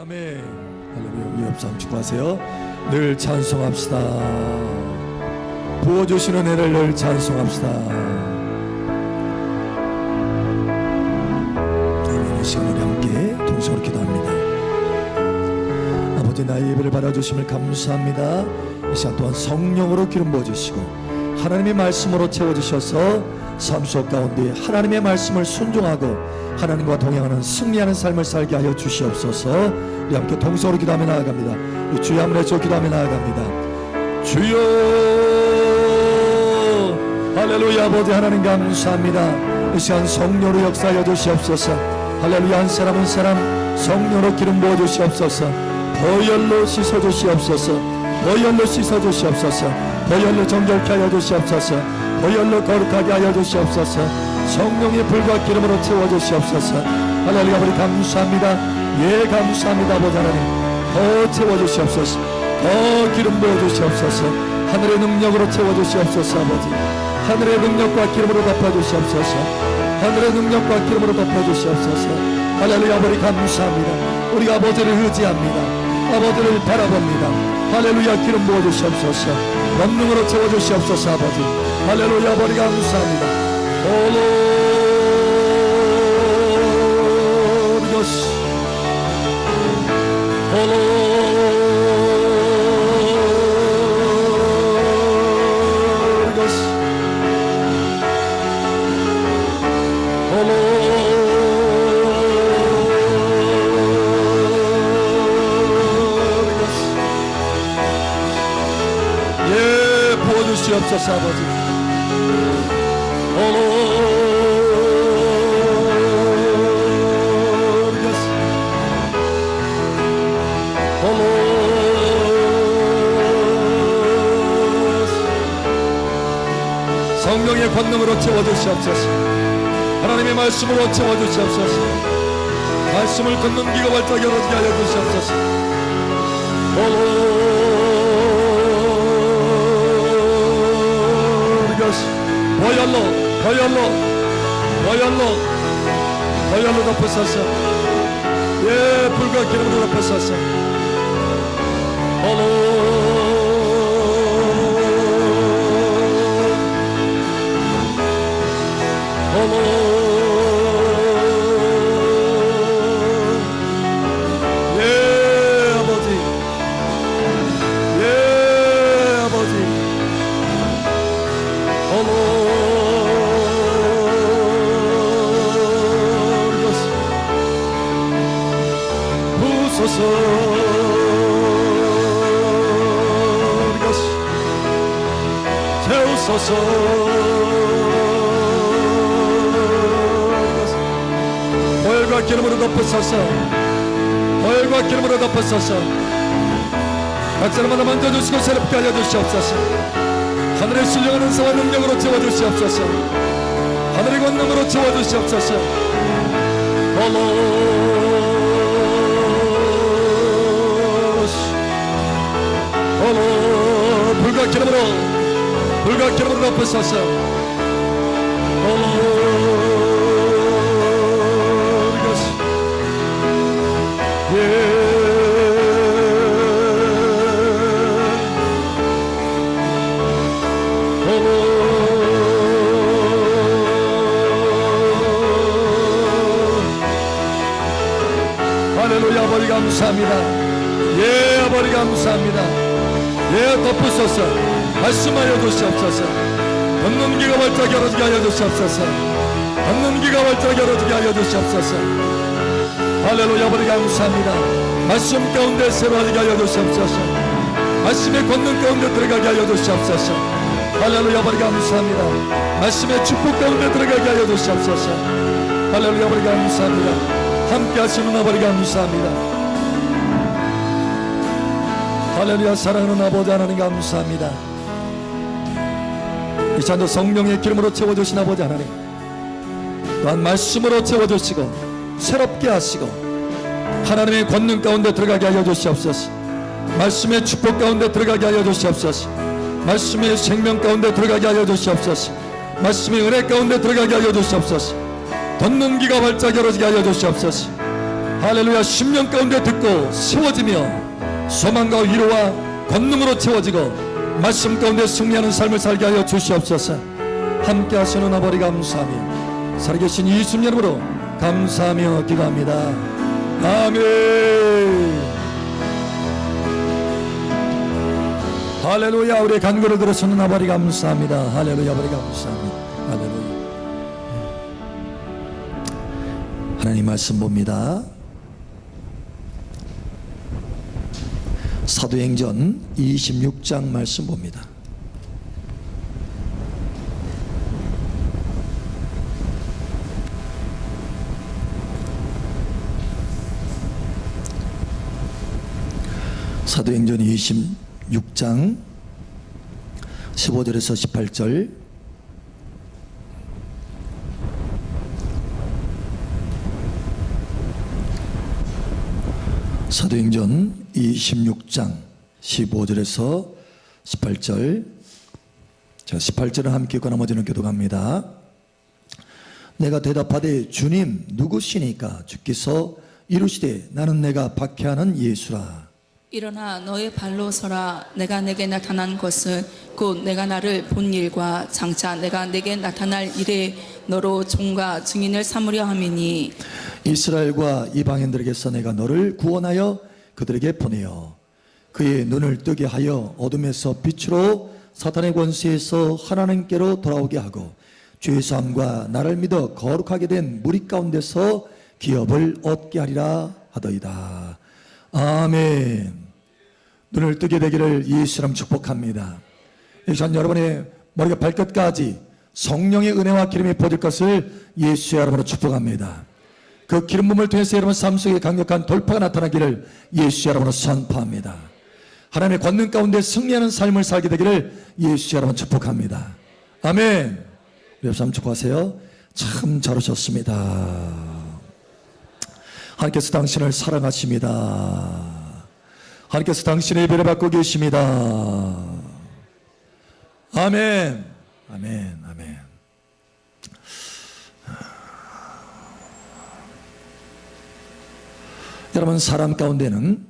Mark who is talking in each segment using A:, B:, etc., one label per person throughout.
A: 아멘. 할렐루야. 이 옆사람 축복하세요. 늘 찬송합시다. 부어주시는 애를 늘 찬송합시다. 이 시간 우리 함께 동성으로 기도합니다. 아버지, 나의 예배를 받아주심을 감사합니다. 이 시간 또한 성령으로 기름 부어주시고 하나님의 말씀으로 채워주셔서 삶 속 가운데 하나님의 말씀을 순종하고 하나님과 동행하는 승리하는 삶을 살게 하여 주시옵소서. 우리 함께 동성으로 기도하며 나아갑니다. 주여 한번 외쳐 기도하며 나아갑니다. 주여, 할렐루야. 아버지 하나님 감사합니다. 이 시간 성령으로 역사하여 주시옵소서. 할렐루야. 한 사람 한 사람 성령으로 기름 부어 주시옵소서. 보혈로 씻어 주시옵소서. 보혈로 씻어 주시옵소서. 보혈로 정결케 하여 주시옵소서. 보혈로 거룩하게 하여 주시옵소서. 성령의 불과 기름으로 채워 주시옵소서. 할렐루야. 아버지 감사합니다. 예, 감사합니다. 아버지 하나님 더 채워 주시옵소서. 더 기름 부어 주시옵소서. 하늘의 능력으로 채워 주시옵소서. 아버지 하늘의 능력과 기름으로 덮어 주시옵소서. 하늘의 능력과 기름으로 덮어 주시옵소서. 할렐루야. 아버지 감사합니다. 우리가 아버지를 의지합니다. 아버지를 바라봅니다. 할렐루야. 기름 부어 주시옵소서. 권능으로 채워 주시옵소서. 아버지 할렐루야. 아버지 감사합니다. Holy Ghost, Holy Ghost, Holy Ghost. 예, 부어주시옵소서. 아버지 성령의 권능으로 채워주시옵소서. 하나님의 말씀으로 채워주시옵소서. 말씀을 듣는 귀가 활짝 열어지게 하여 주시옵소서. 보혈로 보혈로 보혈로 보혈로 덮으소서. 예, 불과 기름으로 덮으소서. 예, 아버지 예, 아버지 부소서. 채우소서. 보혈과 기름으로 덮으소서. 보혈과 기름으로 덮으소서. 각 사람마다 만져주시고 새롭게 하여 주시옵소서. 하늘의 신령한 은사와 능력으로 채워주시옵소서. 하늘의 권능으로 채워주시옵소서. 불과 기름으로 불과 기름으로 덮으소서. 예, 할렐루야. 아버지 감사합니다. 예, 아버지 감사합니다. 예, 덮으소서. 말씀하여 주시옵소서. 듣는 귀가 활짝 열어지게 하여 주시옵소서. 듣는 귀가 활짝 열어지게 하여 주시옵소서. 할렐루야. 아버지 감사합니다. 말씀 가운데 새로워지게 하여 주시옵소서. 말씀의 권능 가운데 들어가게 하여 주시옵소서. 할렐루야. 아버지 감사합니다. 말씀의 축복 가운데 들어가게 하여 주시옵소서. 할렐루야. 아버지 감사합니다. 함께 하시는 아버지 감사합니다. 할렐루야. 사랑하는 아버지 하나님 감사합니다. 이 시간도 성령의 기름으로 채워주신 아버지 하나님, 또한 말씀으로 채워주시고 새롭게 하시고 하나님의 권능 가운데 들어가게 하여 주시옵소서. 말씀의 축복 가운데 들어가게 하여 주시옵소서. 말씀의 생명 가운데 들어가게 하여 주시옵소서. 말씀의 은혜 가운데 들어가게 하여 주시옵소서. 듣는 귀가 활짝 열어지게 하여 주시옵소서. 할렐루야, 심령 가운데 듣고 세워지며 소망과 위로와 권능으로 채워지고 말씀 가운데 승리하는 삶을 살게 하여 주시옵소서. 함께 하시는 아버지 감사하며 살아계신 예수님 이름으로 감사하며 기도합니다. 아멘. 할렐루야. 우리의 간구를 들으시는 아버지 감사합니다. 할렐루야. 아버지 감사합니다. 할렐루야. 하나님 말씀 봅니다. 사도행전 26장 말씀 봅니다. 사도행전 26장 15절에서 18절. 사도행전 26장 15절에서 18절. 자, 18절은 함께 읽고 나머지는 교독합니다. 내가 대답하되 주님 누구시니까? 주께서 이르시되 나는 내가 박해하는 예수라.
B: 일어나 너의 발로 서라. 내가 내게 나타난 것은 곧 내가 나를 본 일과 장차 내가 내게 나타날 일에 너로 종과 증인을 삼으려 함이니
A: 이스라엘과 이방인들에게서 내가 너를 구원하여 그들에게 보내어 그의 눈을 뜨게 하여 어둠에서 빛으로 사탄의 권세에서 하나님께로 돌아오게 하고 죄 사함과 나를 믿어 거룩하게 된 무리 가운데서 기업을 얻게 하리라 하더이다. 아멘. 눈을 뜨게 되기를 예수님 축복합니다. 이 시간 여러분의 머리가 발끝까지 성령의 은혜와 기름이 부어질 것을 예수의 이름으로 축복합니다. 그 기름 부음을 통해서 여러분 삶 속에 강력한 돌파가 나타나기를 예수의 이름으로 선포합니다. 하나님의 권능 가운데 승리하는 삶을 살게 되기를 예수의 이름으로 축복합니다. 아멘. 우리 옆 사람 축복하세요. 참 잘 오셨습니다. 하나님께서 당신을 사랑하십니다. 하나님께서 당신의 예배를 받고 계십니다. 아멘. 아멘. 아멘. 여러분, 사람 가운데는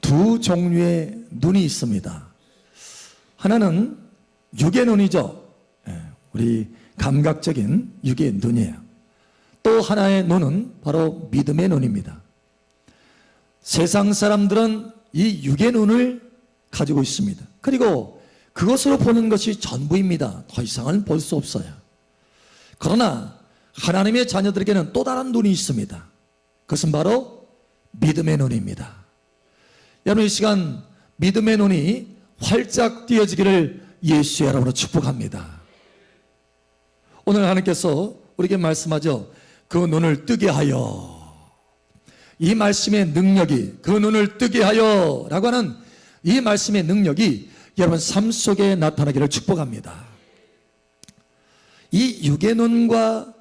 A: 두 종류의 눈이 있습니다. 하나는 육의 눈이죠. 우리 감각적인 육의 눈이에요. 또 하나의 눈은 바로 믿음의 눈입니다. 세상 사람들은 이 육의 눈을 가지고 있습니다. 그리고 그것으로 보는 것이 전부입니다. 더 이상은 볼 수 없어요. 그러나 하나님의 자녀들에게는 또 다른 눈이 있습니다. 그것은 바로 믿음의 눈입니다. 여러분, 이 시간 믿음의 눈이 활짝 띄어지기를 예수의 이름으로 축복합니다. 오늘 하나님께서 우리에게 말씀하죠. 그 눈을 뜨게 하여. 이 말씀의 능력이, 그 눈을 뜨게 하여 라고 하는 이 말씀의 능력이 여러분 삶 속에 나타나기를 축복합니다. 이 육의 눈과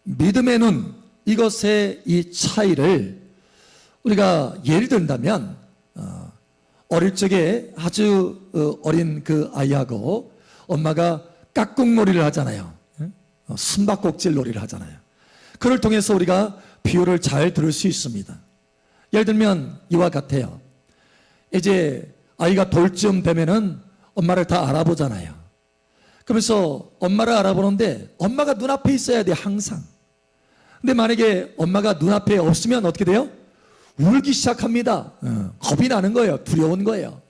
A: 믿음의 눈, 이것의 이 차이를 우리가 예를 든다면 어릴 적에 아주 어린 그 아이하고 엄마가 깍꿍놀이를 하잖아요. 숨바꼭질 놀이를 하잖아요. 그걸 통해서 우리가 비유를 잘 들을 수 있습니다. 예를 들면 이와 같아요. 이제 아이가 돌쯤 되면은 엄마를 다 알아보잖아요. 그러면서 엄마를 알아보는데 엄마가 눈앞에 있어야 돼, 항상. 근데 만약에 엄마가 눈앞에 없으면 어떻게 돼요? 울기 시작합니다. 겁이 나는 거예요. 두려운 거예요.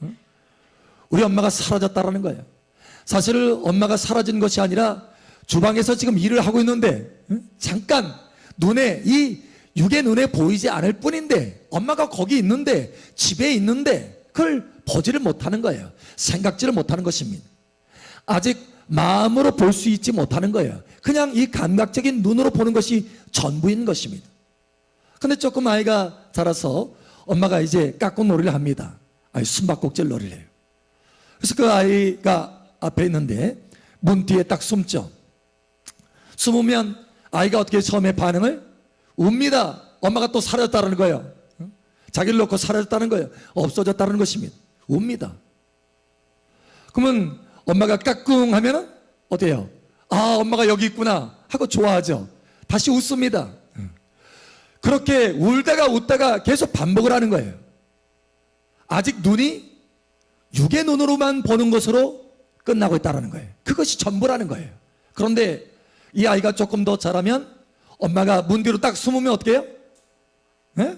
A: 우리 엄마가 사라졌다라는 거예요. 사실 엄마가 사라진 것이 아니라 주방에서 지금 일을 하고 있는데 잠깐 눈에, 이 육의 눈에 보이지 않을 뿐인데 엄마가 거기 있는데, 집에 있는데 그걸 보지를 못하는 거예요. 생각지를 못하는 것입니다. 아직 마음으로 볼 수 있지 못하는 거예요. 그냥 이 감각적인 눈으로 보는 것이 전부인 것입니다. 근데 조금 아이가 자라서 엄마가 이제 깍꿍놀이를 합니다. 숨바꼭질 놀이를 해요. 그래서 그 아이가 앞에 있는데 문 뒤에 딱 숨죠. 숨으면 아이가 어떻게 처음에 반응을? 웁니다. 엄마가 또 사라졌다는 거예요. 자기를 놓고 사라졌다는 거예요. 없어졌다는 것입니다. 웁니다. 그러면 엄마가 까꿍 하면은 어때요? 아, 엄마가 여기 있구나 하고 좋아하죠. 다시 웃습니다. 그렇게 울다가 웃다가 계속 반복을 하는 거예요. 아직 눈이 육의 눈으로만 보는 것으로 끝나고 있다는 거예요. 그것이 전부라는 거예요. 그런데 이 아이가 조금 더 자라면 엄마가 문 뒤로 딱 숨으면 어떻게 해요? 네?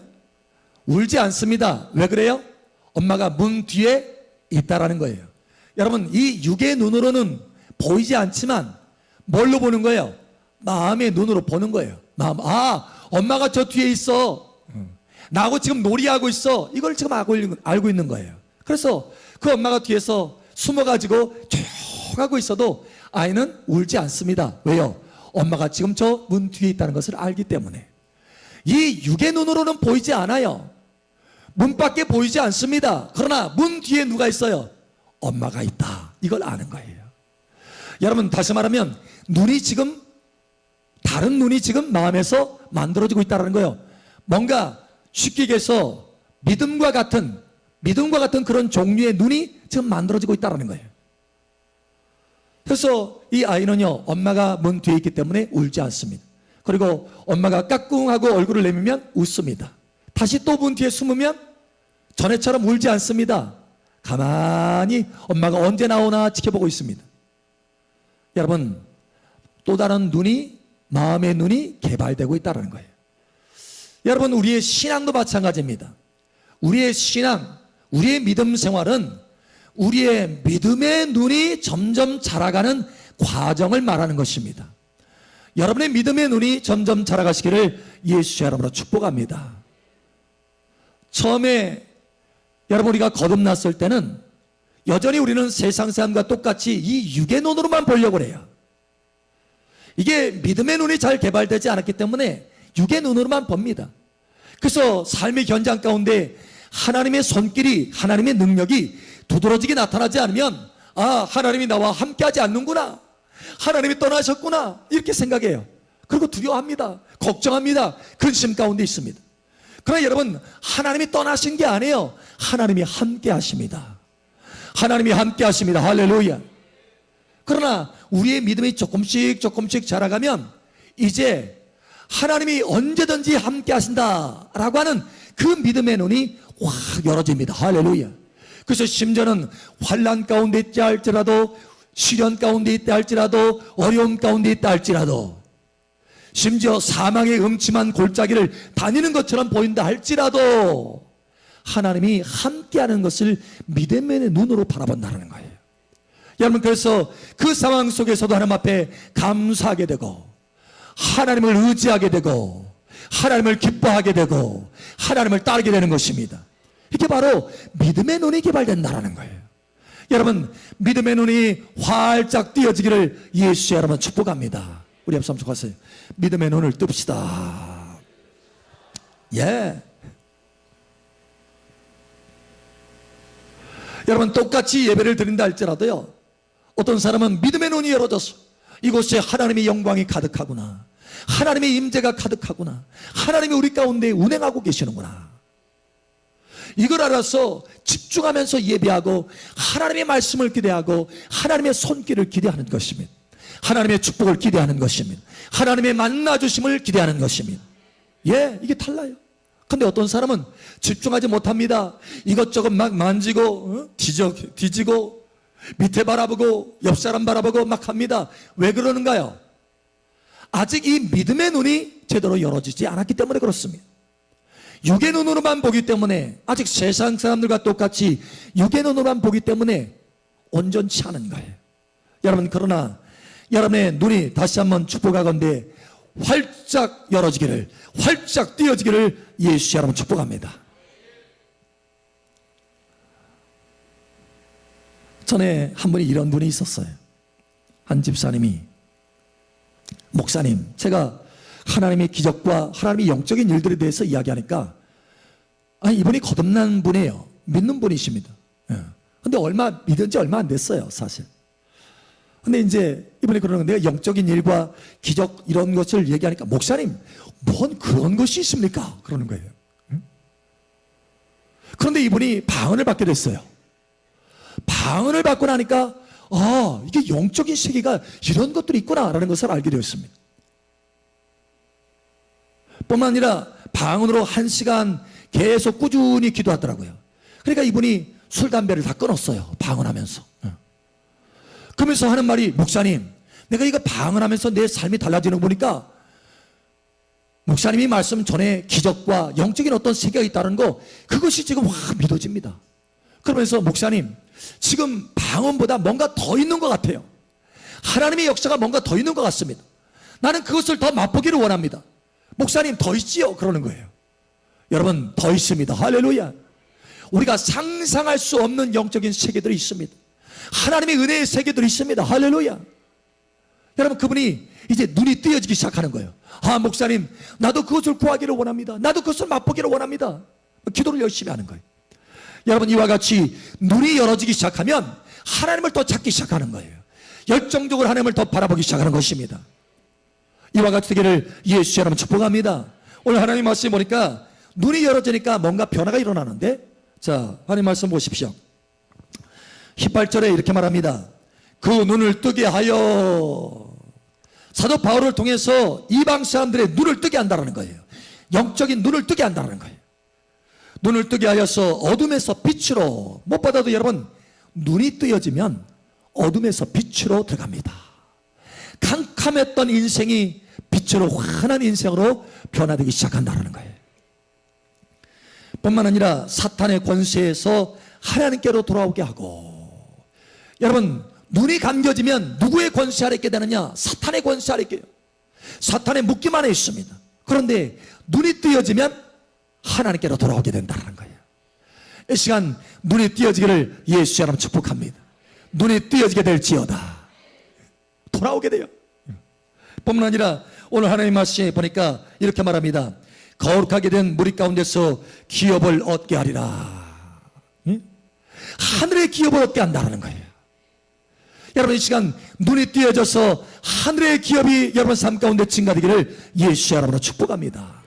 A: 울지 않습니다. 왜 그래요? 엄마가 문 뒤에 있다라는 거예요. 여러분, 이 육의 눈으로는 보이지 않지만 뭘로 보는 거예요? 마음의 눈으로 보는 거예요. 마음, 엄마가 저 뒤에 있어. 나하고 지금 놀이하고 있어. 이걸 지금 알고 있는 거예요. 그래서 그 엄마가 뒤에서 숨어가지고 조용하고 있어도 아이는 울지 않습니다. 왜요? 엄마가 지금 저 문 뒤에 있다는 것을 알기 때문에. 이 육의 눈으로는 보이지 않아요. 문 밖에 보이지 않습니다. 그러나 문 뒤에 누가 있어요? 엄마가 있다. 이걸 아는 거예요. 여러분, 다시 말하면 눈이 지금, 다른 눈이 지금 마음에서 만들어지고 있다는 거예요. 뭔가 쉽게 얘기해서 믿음과 같은 그런 종류의 눈이 지금 만들어지고 있다는 거예요. 그래서 이 아이는요, 엄마가 문 뒤에 있기 때문에 울지 않습니다. 그리고 엄마가 까꿍하고 얼굴을 내밀면 웃습니다. 다시 또 문 뒤에 숨으면 전에처럼 울지 않습니다. 가만히 엄마가 언제 나오나 지켜보고 있습니다. 여러분, 또 다른 눈이, 마음의 눈이 개발되고 있다는 거예요. 여러분, 우리의 신앙도 마찬가지입니다. 우리의 신앙, 우리의 믿음 생활은 우리의 믿음의 눈이 점점 자라가는 과정을 말하는 것입니다. 여러분의 믿음의 눈이 점점 자라가시기를 예수의 이름으로 축복합니다. 처음에 여러분, 우리가 거듭났을 때는 여전히 우리는 세상 사람과 똑같이 이 육의 눈으로만 보려고 해요. 이게 믿음의 눈이 잘 개발되지 않았기 때문에 육의 눈으로만 봅니다. 그래서 삶의 현장 가운데 하나님의 손길이, 하나님의 능력이 두드러지게 나타나지 않으면 하나님이 나와 함께하지 않는구나, 하나님이 떠나셨구나, 이렇게 생각해요. 그리고 두려워합니다. 걱정합니다. 근심 가운데 있습니다. 그러나 여러분, 하나님이 떠나신 게 아니에요. 하나님이 함께 하십니다. 하나님이 함께 하십니다. 할렐루야. 그러나 우리의 믿음이 조금씩 자라가면 이제 하나님이 언제든지 함께 하신다라고 하는 그 믿음의 눈이 확 열어집니다. 할렐루야. 그래서 심지어는 환난 가운데 있다 할지라도, 시련 가운데 있다 할지라도, 어려움 가운데 있다 할지라도, 심지어 사망의 음침한 골짜기를 다니는 것처럼 보인다 할지라도 하나님이 함께하는 것을 믿음의 눈으로 바라본다는 거예요. 여러분, 그래서 그 상황 속에서도 하나님 앞에 감사하게 되고, 하나님을 의지하게 되고, 하나님을 기뻐하게 되고, 하나님을 따르게 되는 것입니다. 이게 바로 믿음의 눈이 개발된다는 거예요. 여러분, 믿음의 눈이 활짝 띄어지기를 예수의 이름으로 축복합니다. 우리 앞서 축복하세요. 믿음의 눈을 뜹시다. 예. 여러분, 똑같이 예배를 드린다 할지라도요, 어떤 사람은 믿음의 눈이 열어져서 이곳에 하나님의 영광이 가득하구나, 하나님의 임재가 가득하구나, 하나님이 우리 가운데 운행하고 계시는구나, 이걸 알아서 집중하면서 예배하고 하나님의 말씀을 기대하고 하나님의 손길을 기대하는 것입니다. 하나님의 축복을 기대하는 것입니다. 하나님의 만나주심을 기대하는 것입니다. 예, 이게 달라요. 근데 어떤 사람은 집중하지 못합니다. 이것저것 막 만지고 뒤지고 밑에 바라보고 옆 사람 바라보고 막 합니다. 왜 그러는가요? 아직 이 믿음의 눈이 제대로 열어지지 않았기 때문에 그렇습니다. 육의 눈으로만 보기 때문에, 아직 세상 사람들과 똑같이 육의 눈으로만 보기 때문에 온전치 않은 거예요. 여러분, 그러나 여러분의 눈이 다시 한번 축복하건대 활짝 열어지기를, 활짝 띄어지기를 예수 여러분 축복합니다. 전에 한 분이 이런 분이 있었어요. 한 집사님이, 목사님, 제가 하나님의 기적과 하나님의 영적인 일들에 대해서 이야기하니까, 이분이 거듭난 분이에요. 믿는 분이십니다. 근데 믿은 지 얼마 안 됐어요, 사실. 근데 이제 이분이 그러는 거예요. 내가 영적인 일과 기적 이런 것을 얘기하니까, 목사님, 뭔 그런 것이 있습니까? 그러는 거예요. 그런데 이분이 방언을 받게 됐어요. 방언을 받고 나니까, 이게 영적인 세계가 이런 것들이 있구나라는 것을 알게 되었습니다. 뿐만 아니라 방언으로 1시간 계속 꾸준히 기도하더라고요. 그러니까 이분이 술, 담배를 다 끊었어요. 방언하면서. 그러면서 하는 말이, 목사님, 내가 이거 방언하면서 내 삶이 달라지는 거 보니까 목사님이 말씀 전에 기적과 영적인 어떤 세계가 있다는 거, 그것이 지금 확 믿어집니다. 그러면서 목사님, 지금 방언보다 뭔가 더 있는 것 같아요. 하나님의 역사가 뭔가 더 있는 것 같습니다. 나는 그것을 더 맛보기를 원합니다. 목사님, 더 있지요? 그러는 거예요. 여러분, 더 있습니다. 할렐루야. 우리가 상상할 수 없는 영적인 세계들이 있습니다. 하나님의 은혜의 세계들이 있습니다. 할렐루야. 여러분, 그분이 이제 눈이 뜨여지기 시작하는 거예요. 아, 목사님, 나도 그것을 구하기를 원합니다. 나도 그것을 맛보기를 원합니다. 기도를 열심히 하는 거예요. 여러분, 이와 같이 눈이 열어지기 시작하면 하나님을 더 찾기 시작하는 거예요. 열정적으로 하나님을 더 바라보기 시작하는 것입니다. 이와 같이 되기를 예수 여러분 축복합니다. 오늘 하나님 말씀 보니까 눈이 열어지니까 뭔가 변화가 일어나는데, 자, 하나님 말씀 보십시오. 18절에 이렇게 말합니다. 그 눈을 뜨게 하여, 사도 바울을 통해서 이방 사람들의 눈을 뜨게 한다는 거예요. 영적인 눈을 뜨게 한다는 거예요. 눈을 뜨게 하여서 어둠에서 빛으로, 무엇보다도 여러분, 눈이 뜨여지면 어둠에서 빛으로 들어갑니다. 캄캄했던 인생이 빛으로 환한 인생으로 변화되기 시작한다는 거예요. 뿐만 아니라 사탄의 권세에서 하나님께로 돌아오게 하고, 여러분, 눈이 감겨지면 누구의 권세 아래 있게 되느냐? 사탄의 권세 아래 있게요. 사탄의 묶임 안에 있습니다. 그런데 눈이 뜨여지면 하나님께로 돌아오게 된다는 거예요. 이 시간 눈이 뜨여지기를 예수 여러분 축복합니다. 눈이 뜨여지게 될지어다. 돌아오게 돼요. 뿐만 아니라 오늘 하나님 말씀에 보니까 이렇게 말합니다. 거룩하게 된 무리 가운데서 기업을 얻게 하리라. 하늘의 기업을 얻게 한다는 거예요. 여러분, 이 시간 눈이 띄어져서 하늘의 기업이 여러분 삶 가운데 증가되기를 예수 여러분으로 축복합니다.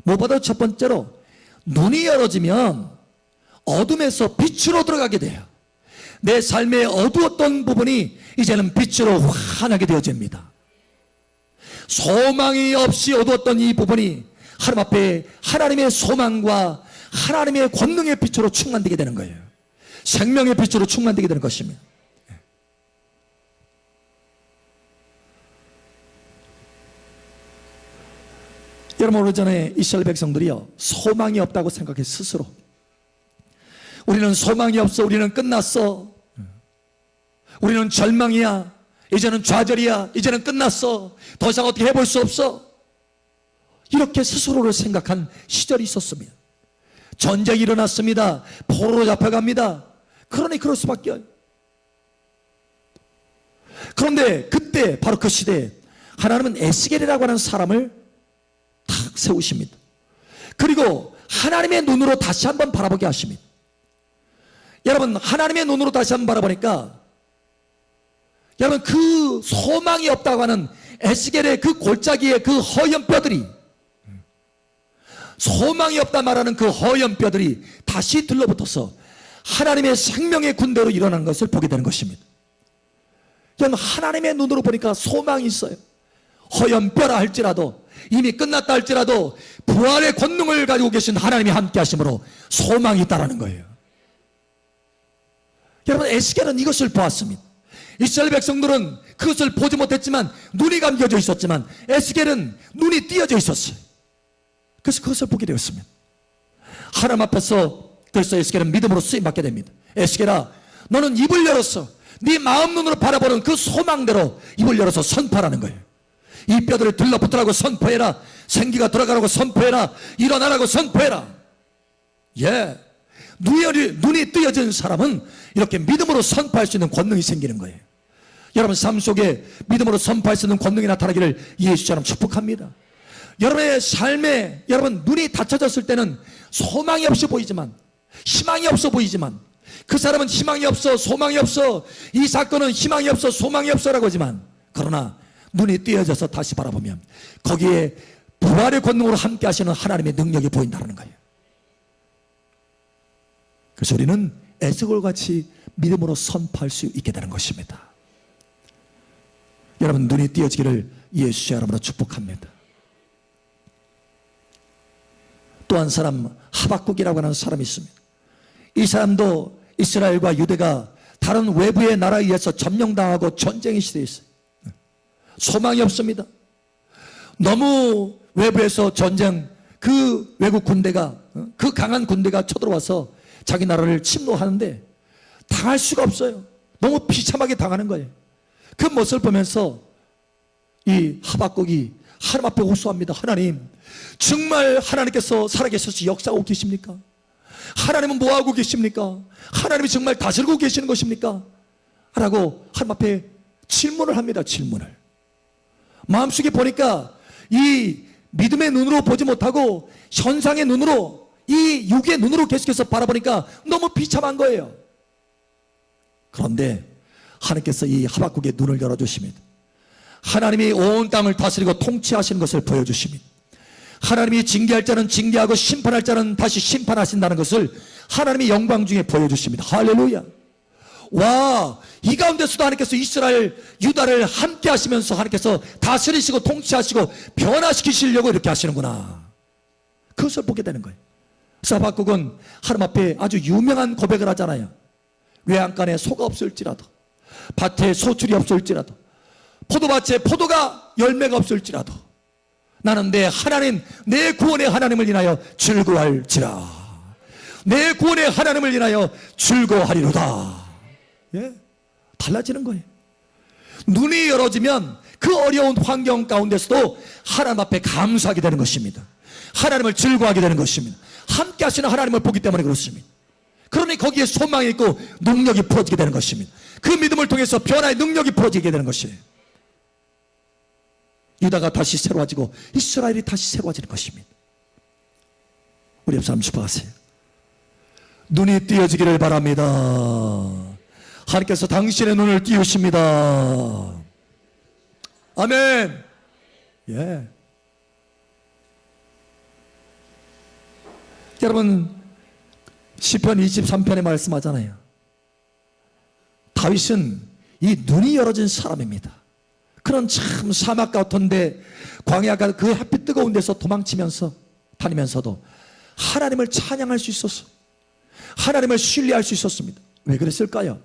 A: 무엇보다 첫 번째로 눈이 열어지면 어둠에서 빛으로 들어가게 돼요. 내 삶의 어두웠던 부분이 이제는 빛으로 환하게 되어집니다. 소망이 없이 어두웠던 이 부분이 하나님 앞에 하나님의 소망과 하나님의 권능의 빛으로 충만되게 되는 거예요. 생명의 빛으로 충만되게 되는 것입니다. 여러분, 오래전에 이스라엘 백성들이요, 소망이 없다고 생각해 스스로. 우리는 소망이 없어. 우리는 끝났어. 우리는 절망이야. 이제는 좌절이야. 이제는 끝났어. 더 이상 어떻게 해볼 수 없어. 이렇게 스스로를 생각한 시절이 있었습니다. 전쟁이 일어났습니다. 포로로 잡혀갑니다. 그러니 그럴 수밖에. 그런데 그때 바로 그 시대에 하나님은 에스겔이라고 하는 사람을 탁 세우십니다. 그리고 하나님의 눈으로 다시 한번 바라보게 하십니다. 여러분, 하나님의 눈으로 다시 한번 바라보니까 여러분, 그 소망이 없다고 하는 에스겔의 그 골짜기의 그 허연 뼈들이, 소망이 없다 말하는 그 허연 뼈들이 다시 들러붙어서 하나님의 생명의 군대로 일어나는 것을 보게 되는 것입니다. 여러분, 하나님의 눈으로 보니까 소망이 있어요. 허연 뼈라 할지라도, 이미 끝났다 할지라도 부활의 권능을 가지고 계신 하나님이 함께 하심으로 소망이 있다라는 거예요. 여러분, 에스겔은 이것을 보았습니다. 이스라엘 백성들은 그것을 보지 못했지만 눈이 감겨져 있었지만 에스겔은 눈이 띄어져 있었어요. 그래서 그것을 보게 되었습니다. 하나님 앞에서 그래서 에스겔은 믿음으로 쓰임받게 됩니다. 에스겔아, 너는 입을 열었어. 네 마음 눈으로 바라보는 그 소망대로 입을 열어서 선포하라는 거예요. 이 뼈들을 들러붙으라고 선포해라. 생기가 들어가라고 선포해라. 일어나라고 선포해라. 예, 눈이 뜨여진 사람은 이렇게 믿음으로 선포할 수 있는 권능이 생기는 거예요. 여러분, 삶 속에 믿음으로 선포할 수 있는 권능이 나타나기를 예수처럼 축복합니다. 여러분의 삶에 여러분 눈이 닫혀졌을 때는 소망이 없이 보이지만, 희망이 없어 보이지만, 그 사람은 희망이 없어, 소망이 없어, 이 사건은 희망이 없어, 소망이 없어라고 하지만, 그러나 눈이 띄어져서 다시 바라보면 거기에 부활의 권능으로 함께 하시는 하나님의 능력이 보인다는 거예요. 그래서 우리는 에스겔같이 믿음으로 선포할 수 있게 되는 것입니다. 여러분, 눈이 띄어지기를 예수 여러분으로 축복합니다. 또 한 사람 하박국이라고 하는 사람이 있습니다. 이 사람도 이스라엘과 유대가 다른 외부의 나라에 의해서 점령당하고 전쟁의 시대에 있어요. 소망이 없습니다. 너무 외부에서 전쟁, 그 외국 군대가, 그 강한 군대가 쳐들어와서 자기 나라를 침노하는데 당할 수가 없어요. 너무 비참하게 당하는 거예요. 그 모습을 보면서 이 하박국이 하나님 앞에 호소합니다. 하나님, 정말 하나님께서 살아계셔서 역사하고 계십니까? 하나님은 뭐하고 계십니까? 하나님이 정말 다스리고 계시는 것입니까? 라고 하나님 앞에 질문을 합니다. 질문을. 마음속에 보니까 이 믿음의 눈으로 보지 못하고 현상의 눈으로, 이 육의 눈으로 계속해서 바라보니까 너무 비참한 거예요. 그런데 하나님께서 이 하박국의 눈을 열어주십니다. 하나님이 온 땅을 다스리고 통치하시는 것을 보여주십니다. 하나님이 징계할 자는 징계하고 심판할 자는 다시 심판하신다는 것을 하나님이 영광 중에 보여주십니다. 할렐루야. 와, 이 가운데서도 하나님께서 이스라엘, 유다를 함께 하시면서 하나님께서 다스리시고 통치하시고 변화시키시려고 이렇게 하시는구나. 그것을 보게 되는 거예요. 그래서 하박국은 하나님 앞에 아주 유명한 고백을 하잖아요. 외양간에 소가 없을지라도, 밭에 소출이 없을지라도, 포도밭에 포도가 열매가 없을지라도 나는 내 하나님, 내 구원의 하나님을 인하여 즐거워할지라. 내 구원의 하나님을 인하여 즐거워하리로다. 예? 달라지는 거예요. 눈이 열어지면 그 어려운 환경 가운데서도 하나님 앞에 감사하게 되는 것입니다. 하나님을 즐거워하게 되는 것입니다. 함께 하시는 하나님을 보기 때문에 그렇습니다. 그러니 거기에 소망이 있고 능력이 풀어지게 되는 것입니다. 그 믿음을 통해서 변화의 능력이 풀어지게 되는 것이에요. 유다가 다시 새로워지고 이스라엘이 다시 새로워지는 것입니다. 우리 옆 사람 축복하세요. 눈이 띄어지기를 바랍니다. 하나님께서 당신의 눈을 띄우십니다. 아멘. 예. 여러분, 시편 23편에 말씀하잖아요. 다윗은 이 눈이 열어진 사람입니다. 그런 참 사막 같은데, 광야가 그 햇빛 뜨거운 데서 도망치면서 다니면서도 하나님을 찬양할 수 있었어. 하나님을 신뢰할 수 있었습니다. 왜 그랬을까요?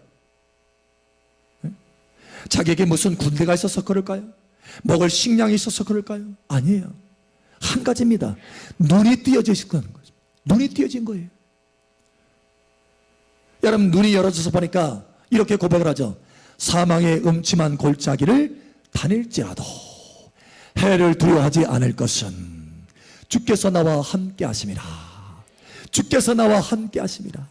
A: 자기에게 무슨 군대가 있어서 그럴까요? 먹을 식량이 있어서 그럴까요? 아니에요. 한 가지입니다. 눈이 띄어져 있는 거죠. 눈이 띄어진 거예요. 여러분, 눈이 열어져서 보니까 이렇게 고백을 하죠. 사망의 음침한 골짜기를 다닐지라도 해를 두려워하지 않을 것은 주께서 나와 함께 하심이라. 주께서 나와 함께 하심이라.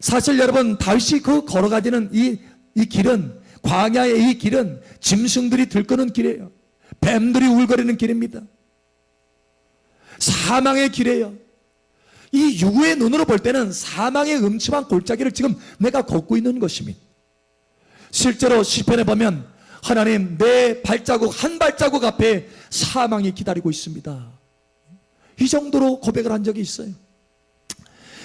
A: 사실 여러분, 다윗이 그 걸어가지는 이 길은, 광야의 이 길은 짐승들이 들끄는 길이에요. 뱀들이 울거리는 길입니다. 사망의 길이에요. 이 유구의 눈으로 볼 때는 사망의 음침한 골짜기를 지금 내가 걷고 있는 것입니다. 실제로 시편에 보면 하나님, 내 발자국 한 발자국 앞에 사망이 기다리고 있습니다. 이 정도로 고백을 한 적이 있어요.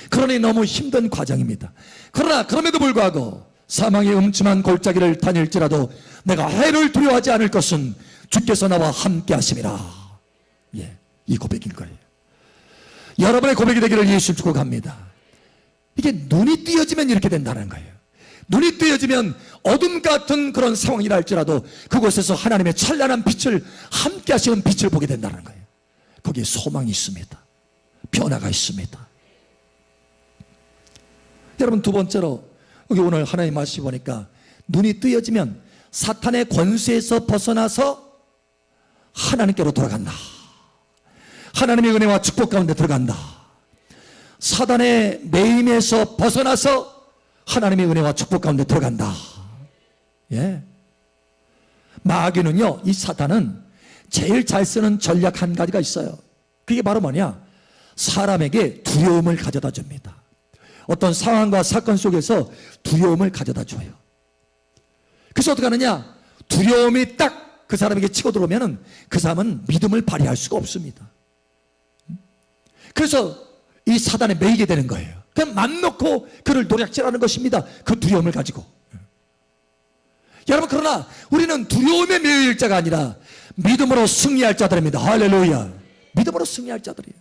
A: 그러니 너무 힘든 과정입니다. 그러나 그럼에도 불구하고 사망의 음침한 골짜기를 다닐지라도 내가 해를 두려워하지 않을 것은 주께서 나와 함께 하심이라. 예, 이 고백인 거예요. 여러분의 고백이 되기를 예수 축복합니다. 이게 눈이 띄어지면 이렇게 된다는 거예요. 눈이 띄어지면 어둠 같은 그런 상황이라 할지라도 그곳에서 하나님의 찬란한 빛을, 함께 하시는 빛을 보게 된다는 거예요. 거기에 소망이 있습니다. 변화가 있습니다. 여러분, 두 번째로 여기 오늘 하나님 말씀 보니까 눈이 뜨여지면 사탄의 권세에서 벗어나서 하나님께로 돌아간다. 하나님의 은혜와 축복 가운데 들어간다. 사단의 매임에서 벗어나서 하나님의 은혜와 축복 가운데 들어간다. 예. 마귀는요, 이 사탄은 제일 잘 쓰는 전략 한 가지가 있어요. 그게 바로 뭐냐? 사람에게 두려움을 가져다 줍니다. 어떤 상황과 사건 속에서 두려움을 가져다 줘요. 그래서 어떻게 하느냐? 두려움이 딱 그 사람에게 치고 들어오면 그 사람은 믿음을 발휘할 수가 없습니다. 그래서 이 사단에 매이게 되는 거예요. 그냥 맘 놓고 그를 노략질하는 것입니다. 그 두려움을 가지고. 여러분, 그러나 우리는 두려움에 매일 자가 아니라 믿음으로 승리할 자들입니다. 할렐루야. 믿음으로 승리할 자들이에요.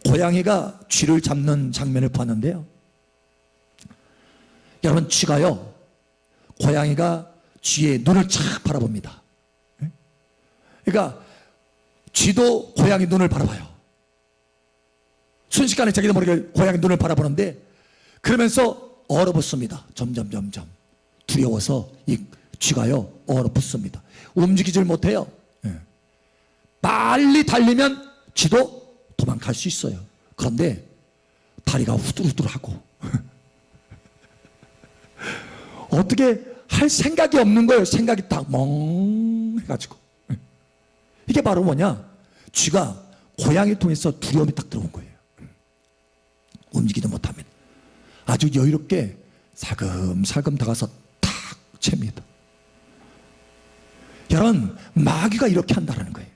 A: 고양이가 쥐를 잡는 장면을 봤는데요. 여러분, 쥐가요, 고양이가 쥐의 눈을 착 바라봅니다. 그러니까 쥐도 고양이 눈을 바라봐요. 순식간에 자기도 모르게 고양이 눈을 바라보는데, 그러면서 얼어붙습니다. 점점 두려워서 이 쥐가요 얼어붙습니다. 움직이질 못해요. 빨리 달리면 쥐도 도망갈 수 있어요. 그런데 다리가 후들후들하고 어떻게 할 생각이 없는 거예요. 생각이 딱 멍해가지고. 이게 바로 뭐냐, 쥐가 고양이 통해서 두려움이 딱 들어온 거예요. 움직이도 못합니다. 아주 여유롭게 살금살금 다가서 탁 챕니다. 여러분, 마귀가 이렇게 한다는 거예요.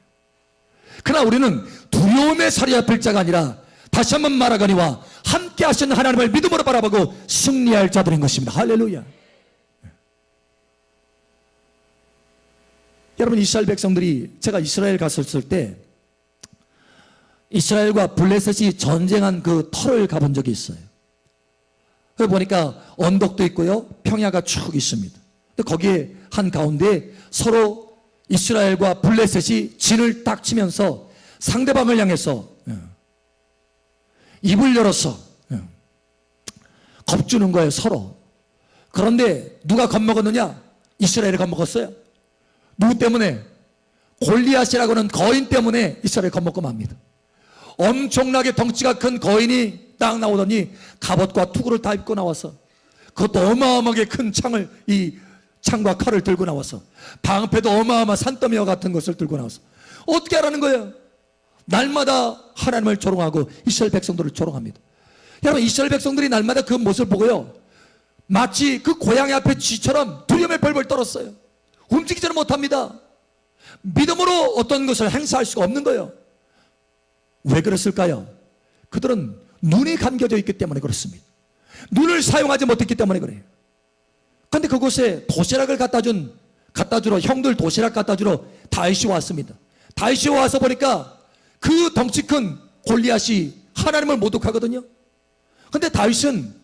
A: 그러나 우리는 두려움에 사로잡힐 자가 아니라, 다시 한번 말하거니와 함께 하신 하나님을 믿음으로 바라보고 승리할 자들인 것입니다. 할렐루야. 여러분, 이스라엘 백성들이, 제가 이스라엘 갔었을 때 이스라엘과 블레셋이 전쟁한 그 터를 가본 적이 있어요. 거기 보니까 언덕도 있고요, 평야가 쭉 있습니다. 거기에 한가운데 서로 이스라엘과 블레셋이 진을 딱 치면서 상대방을 향해서 입을 열어서 겁주는 거예요, 서로. 그런데 누가 겁먹었느냐? 이스라엘이 겁먹었어요. 누구 때문에? 골리앗이라고 하는 거인 때문에 이스라엘이 겁먹고 맙니다. 엄청나게 덩치가 큰 거인이 딱 나오더니 갑옷과 투구를 다 입고 나와서, 그것도 어마어마하게 큰 창을, 이 창과 칼을 들고 나와서, 방패도 어마어마한 산더미와 같은 것을 들고 나와서 어떻게 하라는 거예요? 날마다 하나님을 조롱하고 이스라엘 백성들을 조롱합니다. 여러분, 이스라엘 백성들이 날마다 그 모습을 보고요, 마치 그 고양이 앞에 쥐처럼 두려움에 벌벌 떨었어요. 움직이지는 못합니다. 믿음으로 어떤 것을 행사할 수가 없는 거예요. 왜 그랬을까요? 그들은 눈이 감겨져 있기 때문에 그렇습니다. 눈을 사용하지 못했기 때문에 그래요. 그런데 그곳에 도시락을 갖다 주러, 형들 도시락 갖다 주러 다윗이 왔습니다. 다윗이 와서 보니까 그 덩치 큰 골리앗이 하나님을 모독하거든요. 그런데 다윗은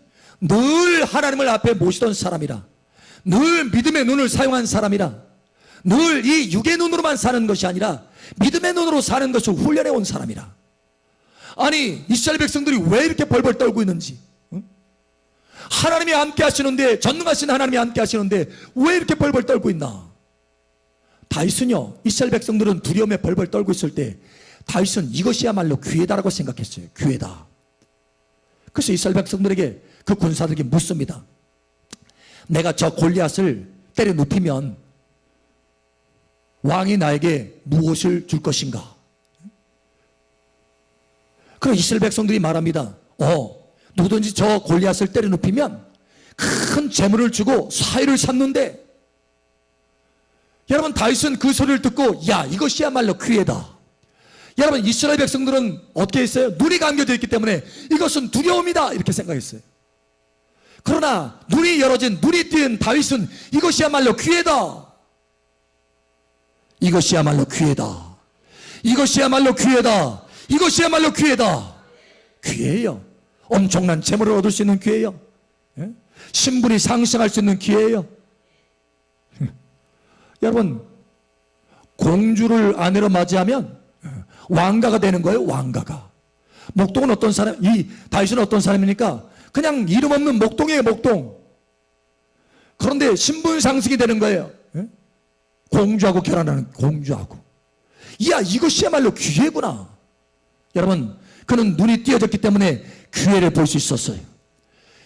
A: 늘 하나님을 앞에 모시던 사람이라, 늘 믿음의 눈을 사용한 사람이라, 늘 이 육의 눈으로만 사는 것이 아니라 믿음의 눈으로 사는 것을 훈련해 온 사람이라. 아니, 이스라엘 백성들이 왜 이렇게 벌벌 떨고 있는지, 하나님이 함께 하시는데, 전능하신 하나님이 함께 하시는데 왜 이렇게 벌벌 떨고 있나? 다윗은요, 이스라엘 백성들은 두려움에 벌벌 떨고 있을 때 다윗은 이것이야말로 기회다라고 생각했어요. 기회다. 그래서 이스라엘 백성들에게, 그 군사들에게 묻습니다. 내가 저 골리앗을 때려 눕히면 왕이 나에게 무엇을 줄 것인가? 그럼 이스라엘 백성들이 말합니다. 누구든지 저 골리앗을 때려 눕히면 큰 재물을 주고 사위를 삼는데, 여러분, 다윗은 그 소리를 듣고, 야, 이것이야말로 기회다. 여러분, 이스라엘 백성들은 어떻게 했어요? 눈이 감겨져 있기 때문에 이것은 두려움이다, 이렇게 생각했어요. 그러나 눈이 열어진, 눈이 뜬 다윗은 이것이야말로 기회다. 이것이야말로 기회다. 이것이야말로 기회다. 이것이야말로 기회다. 기회예요. 엄청난 재물을 얻을 수 있는 기회예요. 신분이 상승할 수 있는 기회예요. 여러분, 공주를 아내로 맞이하면 왕가가 되는 거예요. 왕가가. 목동은 어떤 사람, 이 다윗은 어떤 사람입니까? 그냥 이름 없는 목동이에요. 목동. 그런데 신분 상승이 되는 거예요. 공주하고 결혼하는, 공주하고. 이야, 이것이야말로 기회구나. 여러분, 그는 눈이 띄어졌기 때문에 기회를 볼 수 있었어요.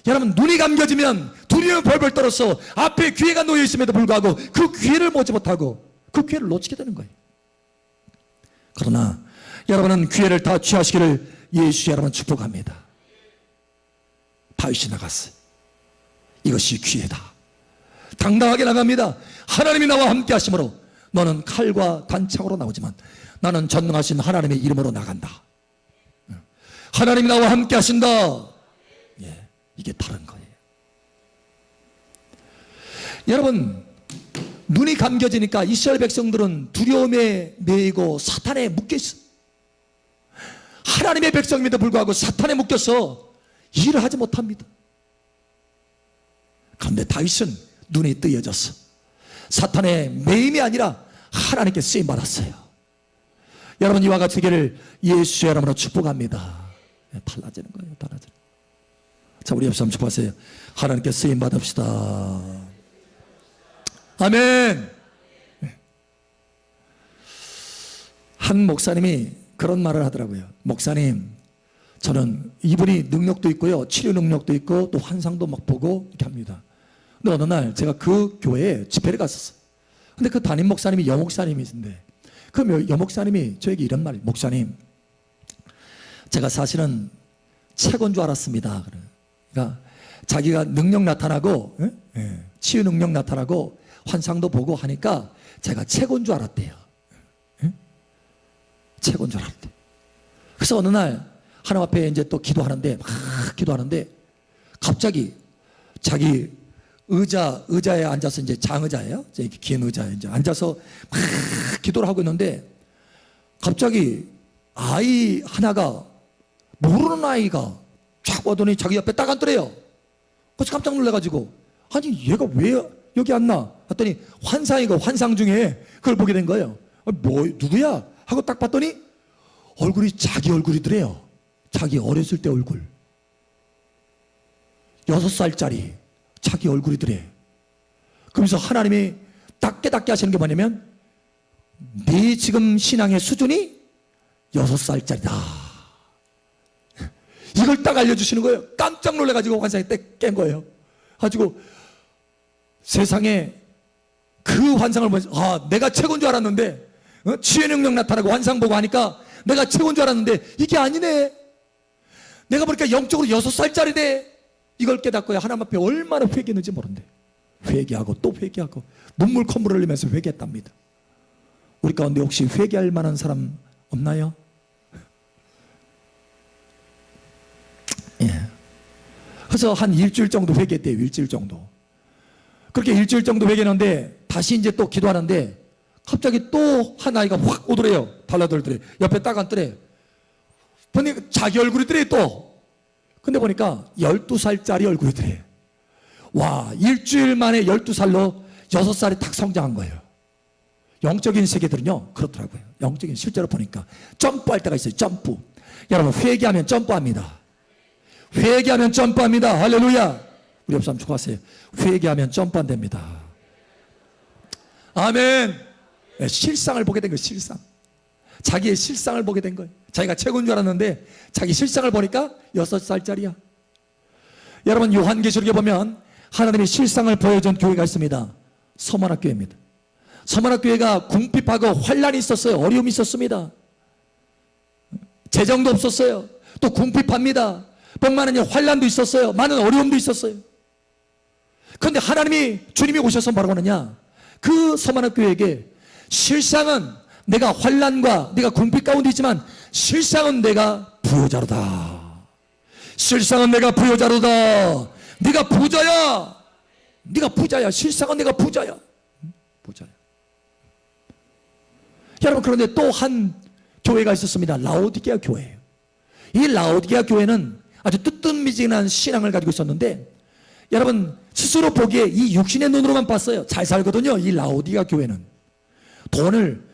A: 여러분, 눈이 감겨지면 두려움에 벌벌 떨어서 앞에 기회가 놓여 있음에도 불구하고 그 기회를 보지 못하고 그 기회를 놓치게 되는 거예요. 그러나 여러분은 기회를 다 취하시기를 예수 여러분 축복합니다. 다윗이 나갔어요. 이것이 기회다. 당당하게 나갑니다. 하나님이 나와 함께 하심으로 너는 칼과 단창으로 나오지만 나는 전능하신 하나님의 이름으로 나간다. 하나님이 나와 함께 하신다. 예, 이게 다른 거예요. 여러분, 눈이 감겨지니까 이스라엘 백성들은 두려움에 매이고 사탄에 묶여 있어요. 하나님의 백성임에도 불구하고 사탄에 묶여서 일을 하지 못합니다. 그런데 다윗은 눈이 뜨여졌어. 사탄의 매임이 아니라 하나님께 쓰임받았어요. 여러분, 이와 같이 되기를 예수의 이름으로 축복합니다. 달라지는 거예요. 달라지는. 자, 우리 옆 사람 축복하세요. 하나님께 쓰임받읍시다. 아멘. 한 목사님이 그런 말을 하더라고요. 목사님, 저는 이분이 능력도 있고요, 치료 능력도 있고 또 환상도 막 보고 이렇게 합니다. 근데 어느 날 제가 그 교회에 집회를 갔었어요. 근데 그 담임 목사님이 여목사님이신데, 그 여목사님이 저에게 이런 말이에요. 목사님, 제가 사실은 최고인 줄 알았습니다. 그러니까 자기가 능력 나타나고 치유 능력 나타나고 환상도 보고 하니까 제가 최고인 줄 알았대요. 최고인 줄 알았대. 그래서 어느 날 하나님 앞에 이제 또 기도하는데, 막 기도하는데 갑자기 자기 의자에 앉아서, 이제 장의자예요. 이렇게 긴 의자에 이제 앉아서 막 기도를 하고 있는데 갑자기 아이 하나가, 모르는 아이가 쫙 와더니 자기 옆에 딱 앉더래요. 그래서 깜짝 놀라가지고, 아니 얘가 왜 여기 앉나 했더니 환상이고 환상 중에 그걸 보게 된 거예요. 뭐 누구야 하고 딱 봤더니 얼굴이 자기 얼굴이더래요. 자기 어렸을 때 얼굴. 6살짜리 자기 얼굴이더래. 그러면서 하나님이 딱 깨닫게 하시는 게 뭐냐면, 네 지금 신앙의 수준이 6살짜리다. 이걸 딱 알려주시는 거예요. 깜짝 놀라가지고 환상에 깬 거예요. 가지고 세상에 그 환상을 보면서, 아, 내가 최고인 줄 알았는데, 치유 능력 나타나고 환상 보고 하니까 내가 최고인 줄 알았는데 이게 아니네. 내가 보니까 영적으로 6살짜리네. 이걸 깨닫고야 하나님 앞에 얼마나 회개했는지 모른대. 회개하고 또 회개하고 눈물 콧물을 흘리면서 회개했답니다. 우리 가운데 혹시 회개할 만한 사람 없나요? 예. 그래서 한 일주일 정도 회개했대요. 일주일 정도. 그렇게 일주일 정도 회개했는데 다시 이제 또 기도하는데 갑자기 또 한 아이가 확 오더래요. 달라들더래. 옆에 딱 앉더래. 보니까 자기 얼굴이더래 또. 근데 보니까 12살짜리 얼굴이더래. 와, 일주일 만에 12살로 6살이 탁 성장한 거예요. 영적인 세계들은요 그렇더라고요. 영적인, 실제로 보니까 점프할 때가 있어요. 점프. 여러분, 회개하면 점프합니다. 회개하면 점프합니다. 할렐루야. 우리 옆 사람 축하하세요. 회개하면 점프한답니다. 아멘. 실상을 보게 된 거예요. 실상. 자기의 실상을 보게 된 거예요. 자기가 최고인 줄 알았는데 자기 실상을 보니까 6살짜리야. 여러분, 요한계시록에 보면 하나님의 실상을 보여준 교회가 있습니다. 서만학교회입니다. 서만학교회가 궁핍하고 환란이 있었어요. 어려움이 있었습니다. 재정도 없었어요. 또 궁핍합니다. 뿐만 아니라 환란도 있었어요. 많은 어려움도 있었어요. 그런데 하나님이, 주님이 오셔서 뭐라고 하느냐, 그 서만학교회에게 실상은 내가 환란과 내가 궁핍 가운데 있지만 실상은 내가 부요자로다. 실상은 내가 부요자로다. 네가 부자야. 네가 부자야. 실상은 내가 부자야. 부자야. 여러분, 그런데 또 한 교회가 있었습니다. 라오디게아 교회예요. 이 라오디게아 교회는 아주 뜨뜻미진한 신앙을 가지고 있었는데, 여러분, 스스로 보기에 이 육신의 눈으로만 봤어요. 잘 살거든요. 이 라오디게아 교회는 돈을,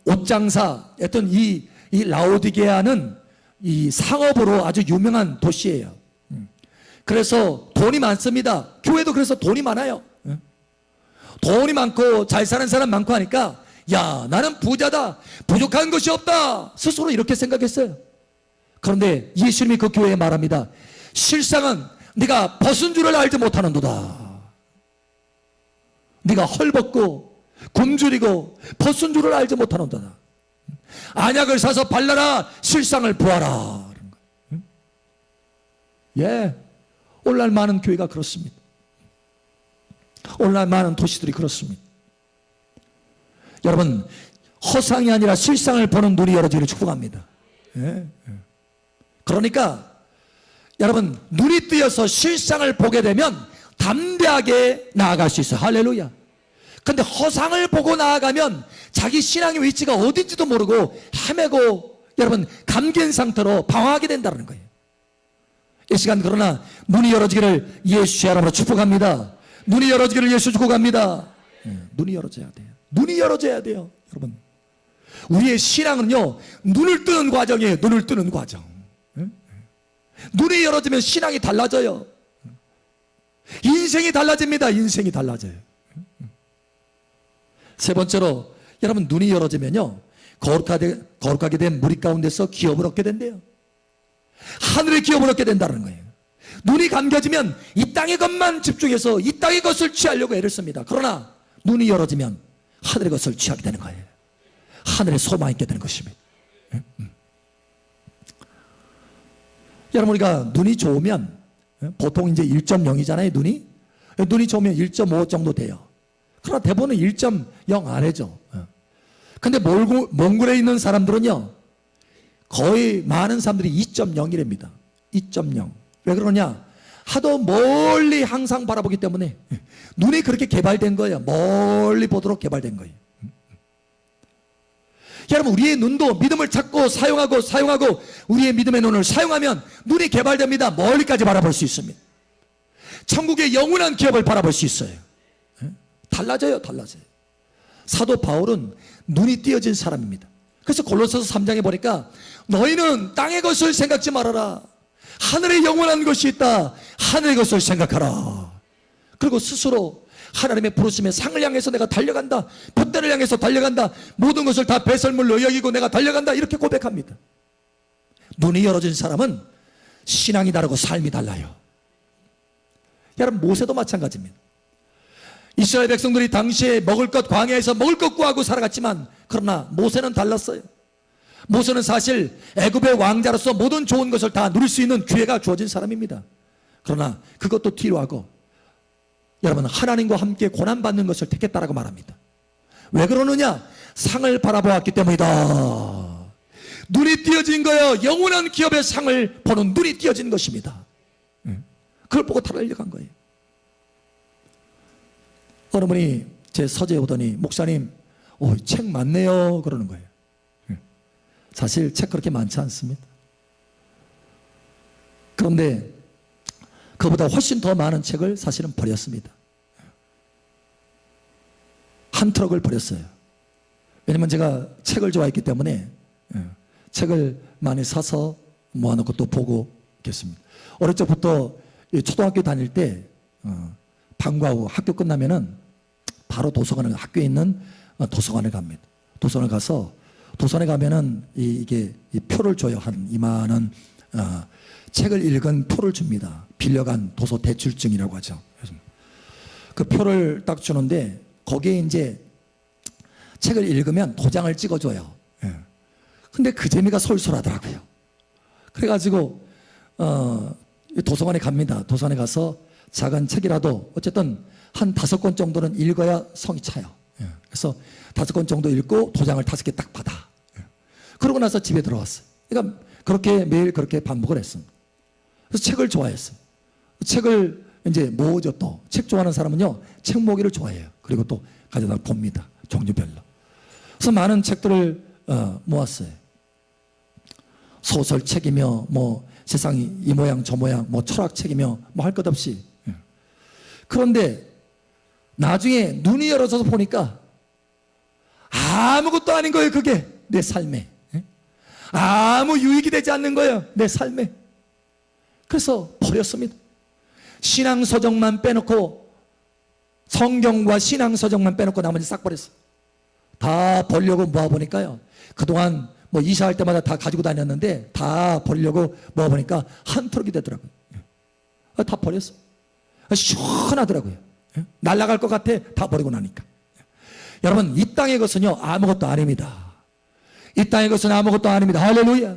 A: 옷장사, 어떤 이 라오디게아는 이 상업으로 아주 유명한 도시예요. 그래서 돈이 많습니다. 교회도 그래서 돈이 많아요. 돈이 많고 잘 사는 사람 많고 하니까, 야, 나는 부자다, 부족한 것이 없다, 스스로 이렇게 생각했어요. 그런데 예수님이 그 교회에 말합니다. 실상은 네가 벗은 줄을 알지 못하는도다. 네가 헐벗고 굶주리고 벗은 줄을 알지 못하는도다. 안약을 사서 발라라, 실상을 보아라. 예, 오늘날 많은 교회가 그렇습니다. 오늘날 많은 도시들이 그렇습니다. 여러분, 허상이 아니라 실상을 보는 눈이 열어지기를 축복합니다. 예. 그러니까 여러분, 눈이 뜨여서 실상을 보게 되면 담대하게 나아갈 수 있어요. 할렐루야. 근데 허상을 보고 나아가면 자기 신앙의 위치가 어딘지도 모르고 헤매고 여러분 감기인 상태로 방황하게 된다는 거예요. 이 시간 그러나 눈이 열어지기를 예수 이름으로 축복합니다. 눈이 열어지기를 예수 축복합니다. 눈이 열어져야 돼요. 눈이 열어져야 돼요. 여러분 우리의 신앙은요 눈을 뜨는 과정이에요. 눈을 뜨는 과정. 눈이 열어지면 신앙이 달라져요. 인생이 달라집니다. 인생이 달라져요. 세 번째로 여러분 눈이 열어지면요 거룩하게 된 무리 가운데서 기업을 얻게 된대요. 하늘의 기업을 얻게 된다는 거예요. 눈이 감겨지면 이 땅의 것만 집중해서 이 땅의 것을 취하려고 애를 씁니다. 그러나 눈이 열어지면 하늘의 것을 취하게 되는 거예요. 하늘의 소망이 있게 되는 것입니다. 여러분 우리가 눈이 좋으면 보통 이제 1.0이잖아요. 눈이 좋으면 1.5 정도 돼요. 그러나 대부분은 1.0 아래죠. 근데 몽골에 있는 사람들은요 거의 많은 사람들이 2.0이랍니다. 2.0. 왜 그러냐? 하도 멀리 항상 바라보기 때문에 눈이 그렇게 개발된 거예요. 멀리 보도록 개발된 거예요. 여러분 우리의 눈도 믿음을 찾고 사용하고 우리의 믿음의 눈을 사용하면 눈이 개발됩니다. 멀리까지 바라볼 수 있습니다. 천국의 영원한 기업을 바라볼 수 있어요. 달라져요. 사도 바울은 눈이 띄어진 사람입니다. 그래서 골로새서 3장에 보니까 너희는 땅의 것을 생각지 말아라. 하늘의 영원한 것이 있다. 하늘의 것을 생각하라. 그리고 스스로 하나님의 부르심에 상을 향해서 내가 달려간다. 돛대를 향해서 달려간다. 모든 것을 다 배설물로 여기고 내가 달려간다. 이렇게 고백합니다. 눈이 열어진 사람은 신앙이 다르고 삶이 달라요. 여러분 모세도 마찬가지입니다. 이스라엘 백성들이 당시에 먹을 것 광야에서 먹을 것 구하고 살아갔지만 그러나 모세는 달랐어요. 모세는 사실 애굽의 왕자로서 모든 좋은 것을 다 누릴 수 있는 기회가 주어진 사람입니다. 그러나 그것도 뒤로 하고 여러분 하나님과 함께 고난받는 것을 택했다라고 말합니다. 왜 그러느냐? 상을 바라보았기 때문이다. 눈이 띄어진 거예요. 영원한 기업의 상을 보는 눈이 띄어진 것입니다. 그걸 보고 달려간 거예요. 어느 분이 제 서재에 오더니 목사님 책 많네요 그러는 거예요. 사실 책 그렇게 많지 않습니다. 그런데 그보다 훨씬 더 많은 책을 사실은 버렸습니다. 한 트럭을 버렸어요. 왜냐면 제가 책을 좋아했기 때문에 책을 많이 사서 모아놓고 또 보고 있겠습니다. 어릴 적부터 초등학교 다닐 때 방과후 학교 끝나면은 바로 도서관을 학교에 있는 도서관에 갑니다. 도서관에 가서 도서관에 가면은 이게 표를 줘요. 한 이만한 책을 읽은 표를 줍니다. 빌려간 도서 대출증이라고 하죠. 그 표를 딱 주는데 거기에 이제 책을 읽으면 도장을 찍어줘요. 근데 그 재미가 솔솔하더라고요. 그래가지고 도서관에 갑니다. 도서관에 가서 작은 책이라도 어쨌든 한 5권 정도는 읽어야 성이 차요. 그래서 5권 정도 읽고 도장을 5개 딱 받아. 그러고 나서 집에 들어왔어요. 그러니까 그렇게 매일 그렇게 반복을 했습니다. 그래서 책을 좋아했어요. 책을 이제 모으죠. 또 책 좋아하는 사람은요 책 모으기를 좋아해요. 그리고 또 가져다 봅니다. 종류별로. 그래서 많은 책들을 모았어요. 소설책이며 뭐 세상이 이 모양 저 모양 뭐 철학책이며 뭐 할 것 없이. 그런데 나중에 눈이 열어져서 보니까 아무것도 아닌 거예요. 그게 내 삶에 아무 유익이 되지 않는 거예요. 내 삶에. 그래서 버렸습니다. 신앙서적만 빼놓고 성경과 신앙서적만 빼놓고 나머지 싹 버렸어요. 다 버리려고 모아보니까요 그동안 뭐 이사할 때마다 다 가지고 다녔는데 다 버리려고 모아보니까 한 트럭이 되더라고요. 다 버렸어요. 시원하더라고요. 날아갈 것 같아. 다 버리고 나니까. 여러분 이 땅의 것은요 아무것도 아닙니다. 이 땅의 것은 아무것도 아닙니다. 할렐루야.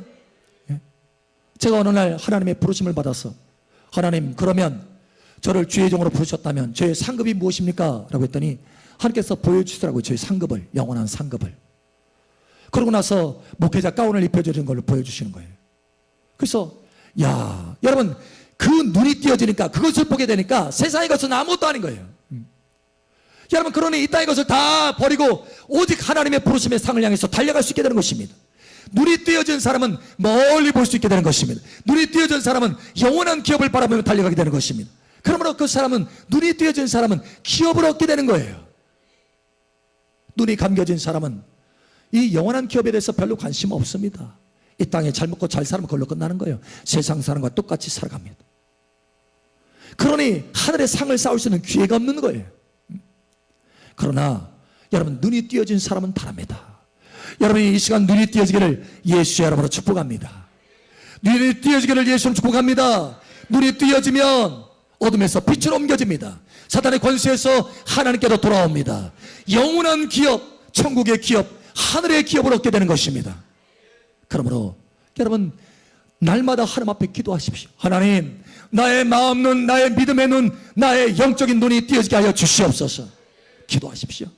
A: 제가 어느 날 하나님의 부르심을 받아서 하나님 그러면 저를 주의 종으로 부르셨다면 저의 상급이 무엇입니까? 라고 했더니 하나님께서 보여주시더라고요. 저의 상급을, 영원한 상급을. 그러고 나서 목회자 가운을 입혀주는 걸 보여주시는 거예요. 그래서 야 여러분 그 눈이 띄어지니까 그것을 보게 되니까 세상의 것은 아무것도 아닌 거예요. 여러분 그러니 이 땅의 것을 다 버리고 오직 하나님의 부르심의 상을 향해서 달려갈 수 있게 되는 것입니다. 눈이 뜨여진 사람은 멀리 볼 수 있게 되는 것입니다. 눈이 뜨여진 사람은 영원한 기업을 바라보며 달려가게 되는 것입니다. 그러므로 그 사람은, 눈이 뜨여진 사람은 기업을 얻게 되는 거예요. 눈이 감겨진 사람은 이 영원한 기업에 대해서 별로 관심 없습니다. 이 땅에 잘 먹고 잘 살면 그걸로 끝나는 거예요. 세상 사람과 똑같이 살아갑니다. 그러니 하늘의 상을 쌓을 수 있는 기회가 없는 거예요. 그러나 여러분, 눈이 띄어진 사람은 다릅니다. 여러분이 이 시간 눈이 띄어지기를 예수의 이름으로 축복합니다. 눈이 띄어지기를 예수로 축복합니다. 눈이 띄어지면 어둠에서 빛으로 옮겨집니다. 사탄의 권세에서 하나님께로 돌아옵니다. 영원한 기업, 천국의 기업, 하늘의 기업을 얻게 되는 것입니다. 그러므로 여러분, 날마다 하나님 앞에 기도하십시오. 하나님, 나의 마음 눈, 나의 믿음의 눈, 나의 영적인 눈이 띄어지게 하여 주시옵소서. 기도하십시오.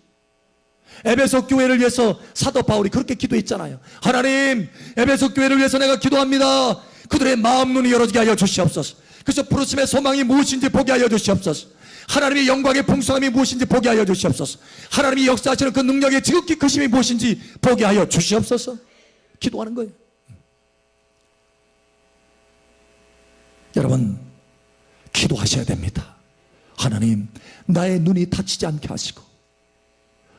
A: 에베소 교회를 위해서 사도 바울이 그렇게 기도했잖아요. 하나님, 에베소 교회를 위해서 내가 기도합니다. 그들의 마음 눈이 열어지게 하여 주시옵소서. 그래서 부르심의 소망이 무엇인지 보게 하여 주시옵소서. 하나님의 영광의 풍성함이 무엇인지 보게 하여 주시옵소서. 하나님이 역사하시는 그 능력의 지극히 크심이 무엇인지 보게 하여 주시옵소서. 기도하는 거예요. 여러분, 기도하셔야 됩니다. 하나님, 나의 눈이 닫히지 않게 하시고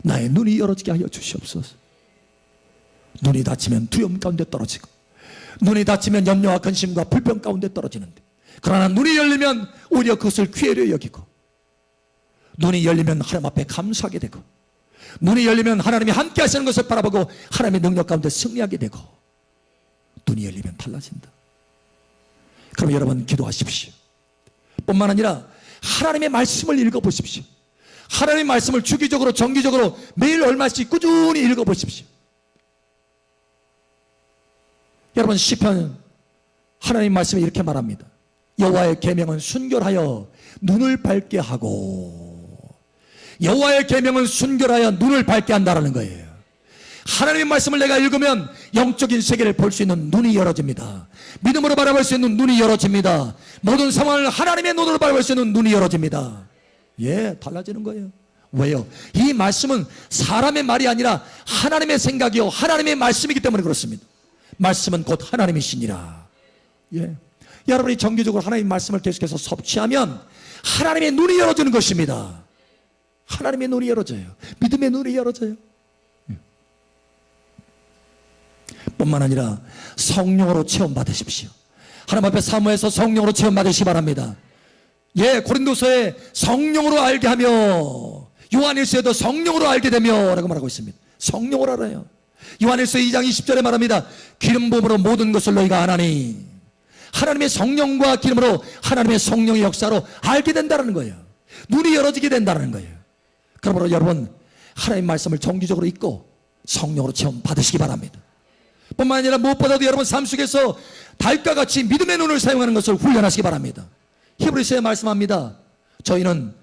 A: 나의 눈이 열어지게 하여 주시옵소서. 눈이 닫히면 두려움 가운데 떨어지고, 눈이 닫히면 염려와 근심과 불평 가운데 떨어지는데, 그러나 눈이 열리면 오히려 그것을 기회로 여기고, 눈이 열리면 하나님 앞에 감사하게 되고, 눈이 열리면 하나님이 함께 하시는 것을 바라보고 하나님의 능력 가운데 승리하게 되고, 눈이 열리면 달라진다. 그럼 여러분, 기도하십시오. 뿐만 아니라 하나님의 말씀을 읽어보십시오. 하나님의 말씀을 주기적으로 정기적으로 매일 얼마씩 꾸준히 읽어보십시오. 여러분, 시편 하나님 말씀이 이렇게 말합니다. 여호와의 계명은 순결하여 눈을 밝게 하고, 여호와의 계명은 순결하여 눈을 밝게 한다라는 거예요. 하나님의 말씀을 내가 읽으면 영적인 세계를 볼 수 있는 눈이 열어집니다. 믿음으로 바라볼 수 있는 눈이 열어집니다. 모든 상황을 하나님의 눈으로 바라볼 수 있는 눈이 열어집니다. 예, 달라지는 거예요. 왜요? 이 말씀은 사람의 말이 아니라 하나님의 생각이요 하나님의 말씀이기 때문에 그렇습니다. 말씀은 곧 하나님이시니라. 예, 여러분이 정기적으로 하나님의 말씀을 계속해서 섭취하면 하나님의 눈이 열어지는 것입니다. 하나님의 눈이 열어져요. 믿음의 눈이 열어져요. 뿐만 아니라 성령으로 체험받으십시오. 하나님 앞에 사모해서 성령으로 체험받으시기 바랍니다. 예, 고린도서에 성령으로 알게 하며, 요한일서에도 성령으로 알게 되며 라고 말하고 있습니다. 성령으로 알아요. 요한일서 2장 20절에 말합니다. 기름 부음으로 모든 것을 너희가 아나니, 하나님의 성령과 기름으로 하나님의 성령의 역사로 알게 된다는 거예요. 눈이 열어지게 된다는 거예요. 그러므로 여러분, 하나님의 말씀을 정기적으로 읽고 성령으로 체험 받으시기 바랍니다. 뿐만 아니라 무엇보다도 여러분 삶 속에서 달과 같이 믿음의 눈을 사용하는 것을 훈련하시기 바랍니다. 히브리서에 말씀합니다. 저희는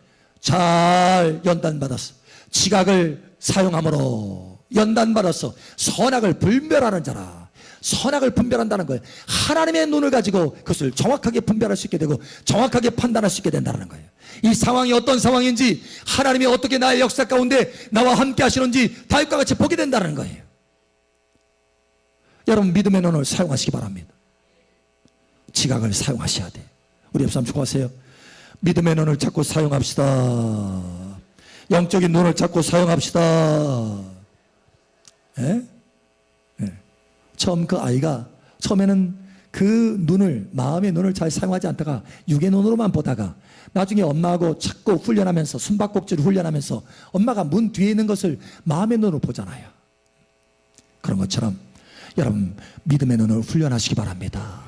A: 잘 연단받았어. 지각을 사용함으로 연단받아서 선악을 분별하는 자라. 선악을 분별한다는 거예요. 하나님의 눈을 가지고 그것을 정확하게 분별할 수 있게 되고 정확하게 판단할 수 있게 된다는 거예요. 이 상황이 어떤 상황인지, 하나님이 어떻게 나의 역사 가운데 나와 함께 하시는지 다윗과 같이 보게 된다는 거예요. 여러분, 믿음의 눈을 사용하시기 바랍니다. 지각을 사용하셔야 돼요. 우리 옆 사람 축복하세요. 믿음의 눈을 자꾸 사용합시다. 영적인 눈을 자꾸 사용합시다. 예? 예. 처음 그 아이가 처음에는 그 눈을, 마음의 눈을 잘 사용하지 않다가 육의 눈으로만 보다가 나중에 엄마하고 자꾸 훈련하면서, 숨바꼭질을 훈련하면서 엄마가 문 뒤에 있는 것을 마음의 눈으로 보잖아요. 그런 것처럼 여러분, 믿음의 눈을 훈련하시기 바랍니다.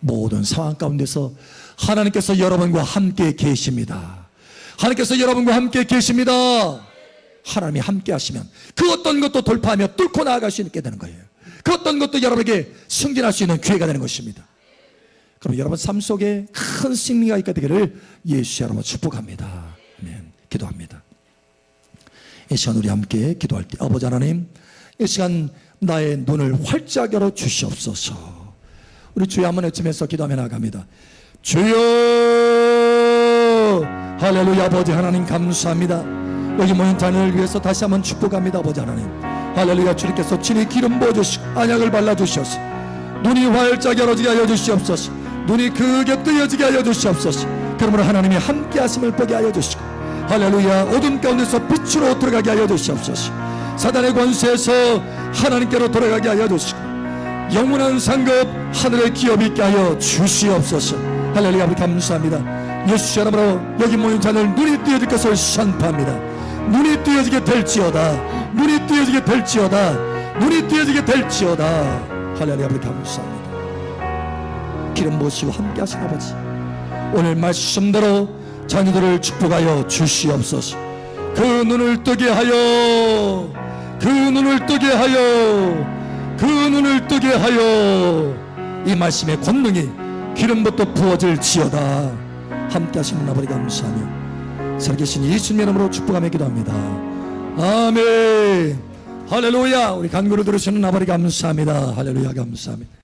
A: 모든 상황 가운데서 하나님께서 여러분과 함께 계십니다. 하나님께서 여러분과 함께 계십니다. 하나님이 함께 하시면 그 어떤 것도 돌파하며 뚫고 나아갈 수 있게 되는 거예요. 그 어떤 것도 여러분에게 승진할 수 있는 기회가 되는 것입니다. 그럼 여러분 삶 속에 큰 승리가 있게 되기를 예수 여러분 축복합니다. 아멘. 기도합니다. 이 시간 우리 함께 기도할 때, 아버지 하나님, 이 시간 나의 눈을 활짝 열어 주시옵소서. 우리 주여 한번 외치면서 기도하며 나갑니다. 주여, 할렐루야. 아버지 하나님 감사합니다. 여기 모인 자녀를 위해서 다시 한번 축복합니다. 아버지 하나님, 할렐루야. 주님께서 친히 기름 부어주시고 안약을 발라주셔서 눈이 활짝 열어지게 하여 주시옵소서. 눈이 크게 뜨여지게 하여 주시옵소서. 그러므로 하나님이 함께 하심을 보게 하여 주시고 할렐루야. 어둠 가운데서 빛으로 들어가게 하여 주시옵소서. 사단의 권세에서 하나님께로 돌아가게 하여 주시고 영원한 상급 하늘의 기업이 있게 하여 주시옵소서. 할렐루야. 우리 감사합니다. 예수 이름으로 여기 모인 자들 눈이 뜨여질 것을 선포합니다. 눈이 뜨여지게 될지어다. 눈이 뜨여지게 될지어다. 눈이 뜨여지게 될지어다. 할렐루야. 우리 감사합니다. 기름 부으시고 함께 하신 아버지, 오늘 말씀대로 자녀들을 축복하여 주시옵소서. 그 눈을 뜨게 하여, 그 눈을 뜨게 하여, 그 눈을 뜨게 하여 이 말씀의 권능이 기름부터 부어질지어다. 함께 하시는 아버지 감사하며 살아계신 예수님의 이름으로 축복하며 기도합니다. 아멘. 할렐루야. 우리 간구를 들으시는 아버지 감사합니다. 할렐루야. 감사합니다.